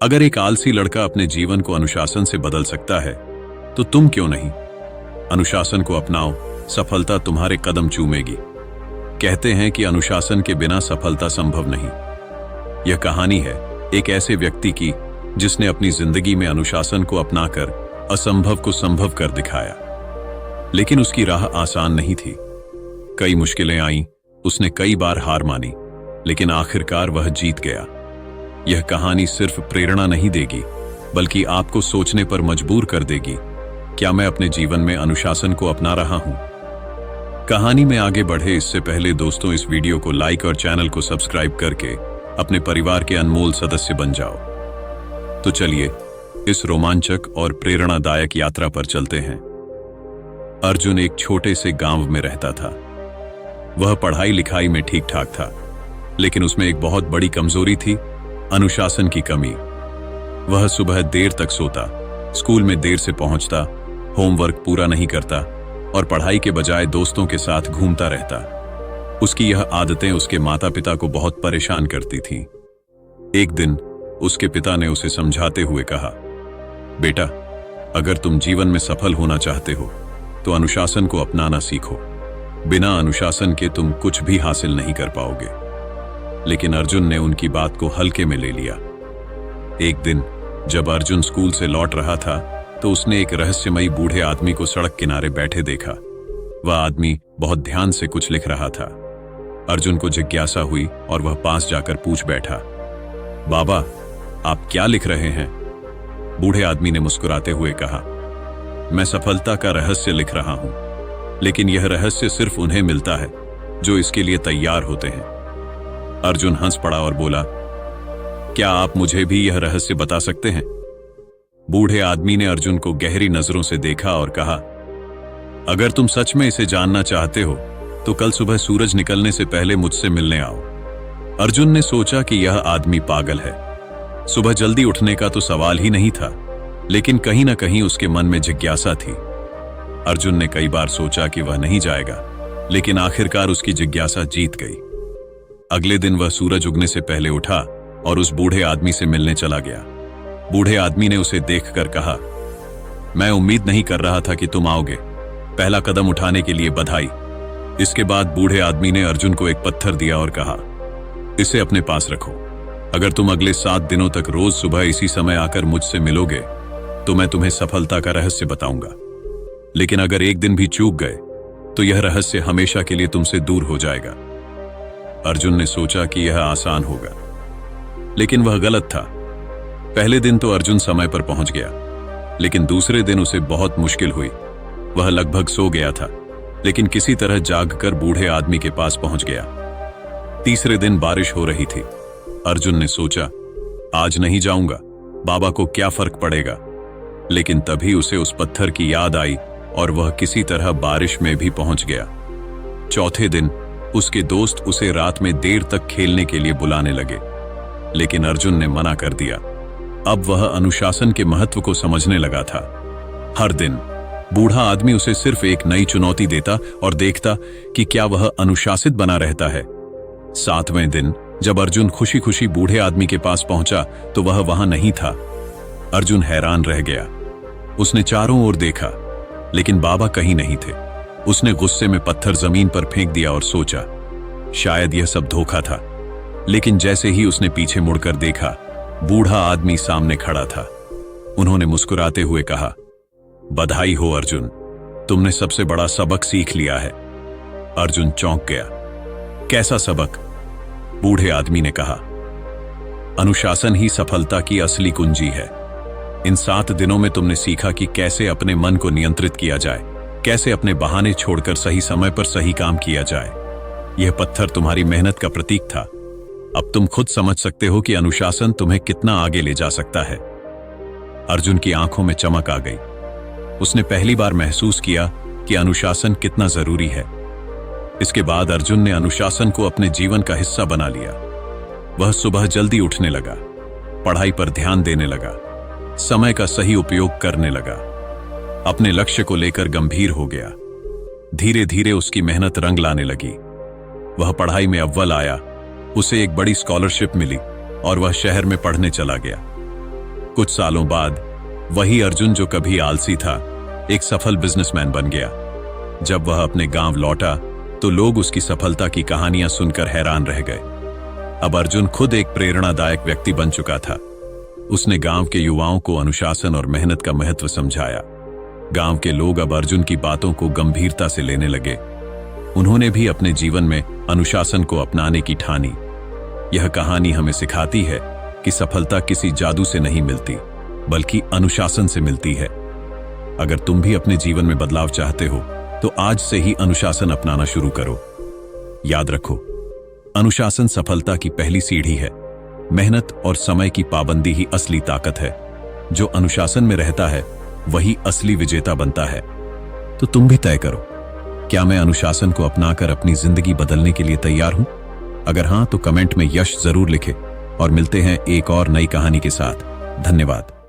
अगर एक आलसी लड़का अपने जीवन को अनुशासन से बदल सकता है तो तुम क्यों नहीं? अनुशासन को अपनाओ, सफलता तुम्हारे कदम चूमेगी। कहते हैं कि अनुशासन के बिना सफलता संभव नहीं। यह कहानी है एक ऐसे व्यक्ति की जिसने अपनी जिंदगी में अनुशासन को अपनाकर असंभव को संभव कर दिखाया। लेकिन उसकी राह आसान नहीं थी। कई मुश्किलें आईं, उसने कई बार हार मानी, लेकिन आखिरकार वह जीत गया। यह कहानी सिर्फ प्रेरणा नहीं देगी, बल्कि आपको सोचने पर मजबूर कर देगी, क्या मैं अपने जीवन में अनुशासन को अपना रहा हूं? कहानी में आगे बढ़े इससे पहले दोस्तों, इस वीडियो को लाइक और चैनल को सब्सक्राइब करके अपने परिवार के अनमोल सदस्य बन जाओ। तो चलिए इस रोमांचक और प्रेरणादायक यात्रा पर चलते हैं। अर्जुन एक छोटे से गांव में रहता था। वह पढ़ाई लिखाई में ठीक ठाक था, लेकिन उसमें एक बहुत बड़ी कमजोरी थी, अनुशासन की कमी। वह सुबह देर तक सोता, स्कूल में देर से पहुंचता, होमवर्क पूरा नहीं करता और पढ़ाई के बजाय दोस्तों के साथ घूमता रहता। उसकी यह आदतें उसके माता पिता को बहुत परेशान करती थीं। एक दिन उसके पिता ने उसे समझाते हुए कहा, बेटा, अगर तुम जीवन में सफल होना चाहते हो तो अनुशासन को अपनाना सीखो। बिना अनुशासन के तुम कुछ भी हासिल नहीं कर पाओगे। लेकिन अर्जुन ने उनकी बात को हल्के में ले लिया। एक दिन जब अर्जुन स्कूल से लौट रहा था तो उसने एक रहस्यमयी बूढ़े आदमी को सड़क किनारे बैठे देखा। वह आदमी बहुत ध्यान से कुछ लिख रहा था। अर्जुन को जिज्ञासा हुई और वह पास जाकर पूछ बैठा, बाबा, आप क्या लिख रहे हैं? बूढ़े आदमी ने मुस्कुराते हुए कहा, मैं सफलता का रहस्य लिख रहा हूं, लेकिन यह रहस्य सिर्फ उन्हें मिलता है जो इसके लिए तैयार होते हैं। अर्जुन हंस पड़ा और बोला, क्या आप मुझे भी यह रहस्य बता सकते हैं? बूढ़े आदमी ने अर्जुन को गहरी नजरों से देखा और कहा, अगर तुम सच में इसे जानना चाहते हो तो कल सुबह सूरज निकलने से पहले मुझसे मिलने आओ। अर्जुन ने सोचा कि यह आदमी पागल है। सुबह जल्दी उठने का तो सवाल ही नहीं था, लेकिन कहीं ना कहीं उसके मन में जिज्ञासा थी। अर्जुन ने कई बार सोचा कि वह नहीं जाएगा, लेकिन आखिरकार उसकी जिज्ञासा जीत गई। अगले दिन वह सूरज उगने से पहले उठा और उस बूढ़े आदमी से मिलने चला गया। बूढ़े आदमी ने उसे देखकर कहा, मैं उम्मीद नहीं कर रहा था कि तुम आओगे। पहला कदम उठाने के लिए बधाई। इसके बाद बूढ़े आदमी ने अर्जुन को एक पत्थर दिया और कहा, इसे अपने पास रखो। अगर तुम अगले 7 दिनों तक रोज सुबह इसी समय आकर मुझसे मिलोगे तो मैं तुम्हें सफलता का रहस्य बताऊंगा। लेकिन अगर एक दिन भी चूक गए तो यह रहस्य हमेशा के लिए तुमसे दूर हो जाएगा। अर्जुन ने सोचा कि यह आसान होगा, लेकिन वह गलत था। पहले दिन तो अर्जुन समय पर पहुंच गया, लेकिन दूसरे दिन उसे बहुत मुश्किल हुई। वह लगभग सो गया था, लेकिन किसी तरह जागकर बूढ़े आदमी के पास पहुंच गया। तीसरे दिन बारिश हो रही थी। अर्जुन ने सोचा, आज नहीं जाऊंगा, बाबा को क्या फर्क पड़ेगा। लेकिन तभी उसे उस पत्थर की याद आई और वह किसी तरह बारिश में भी पहुंच गया। चौथे दिन उसके दोस्त उसे रात में देर तक खेलने के लिए बुलाने लगे, लेकिन अर्जुन ने मना कर दिया। अब वह अनुशासन के महत्व को समझने लगा था। हर दिन बूढ़ा आदमी उसे सिर्फ एक नई चुनौती देता और देखता कि क्या वह अनुशासित बना रहता है। 7वें दिन जब अर्जुन खुशी खुशी बूढ़े आदमी के पास पहुंचा तो वह वहां नहीं था। अर्जुन हैरान रह गया। उसने चारों ओर देखा, लेकिन बाबा कहीं नहीं थे। उसने गुस्से में पत्थर जमीन पर फेंक दिया और सोचा, शायद यह सब धोखा था। लेकिन जैसे ही उसने पीछे मुड़कर देखा, बूढ़ा आदमी सामने खड़ा था। उन्होंने मुस्कुराते हुए कहा, बधाई हो अर्जुन, तुमने सबसे बड़ा सबक सीख लिया है। अर्जुन चौंक गया। कैसा सबक? बूढ़े आदमी ने कहा, अनुशासन ही सफलता की असली कुंजी है। इन 7 दिनों में तुमने सीखा कि कैसे अपने मन को नियंत्रित किया जाए, कैसे अपने बहाने छोड़कर सही समय पर सही काम किया जाए। यह पत्थर तुम्हारी मेहनत का प्रतीक था। अब तुम खुद समझ सकते हो कि अनुशासन तुम्हें कितना आगे ले जा सकता है। अर्जुन की आंखों में चमक आ गई। उसने पहली बार महसूस किया कि अनुशासन कितना जरूरी है। इसके बाद अर्जुन ने अनुशासन को अपने जीवन का हिस्सा बना लिया। वह सुबह जल्दी उठने लगा, पढ़ाई पर ध्यान देने लगा, समय का सही उपयोग करने लगा, अपने लक्ष्य को लेकर गंभीर हो गया। धीरे धीरे उसकी मेहनत रंग लाने लगी। वह पढ़ाई में अव्वल आया, उसे एक बड़ी स्कॉलरशिप मिली और वह शहर में पढ़ने चला गया। कुछ सालों बाद वही अर्जुन जो कभी आलसी था, एक सफल बिजनेसमैन बन गया। जब वह अपने गांव लौटा तो लोग उसकी सफलता की कहानियां सुनकर हैरान रह गए। अब अर्जुन खुद एक प्रेरणादायक व्यक्ति बन चुका था। उसने गांव के युवाओं को अनुशासन और मेहनत का महत्व समझाया। गांव के लोग अब अर्जुन की बातों को गंभीरता से लेने लगे। उन्होंने भी अपने जीवन में अनुशासन को अपनाने की ठानी। यह कहानी हमें सिखाती है कि सफलता किसी जादू से नहीं मिलती, बल्कि अनुशासन से मिलती है। अगर तुम भी अपने जीवन में बदलाव चाहते हो तो आज से ही अनुशासन अपनाना शुरू करो। याद रखो, अनुशासन सफलता की पहली सीढ़ी है। मेहनत और समय की पाबंदी ही असली ताकत है। जो अनुशासन में रहता है वही असली विजेता बनता है। तो तुम भी तय करो, क्या मैं अनुशासन को अपनाकर अपनी जिंदगी बदलने के लिए तैयार हूं? अगर हां तो कमेंट में यश जरूर लिखें और मिलते हैं एक और नई कहानी के साथ। धन्यवाद।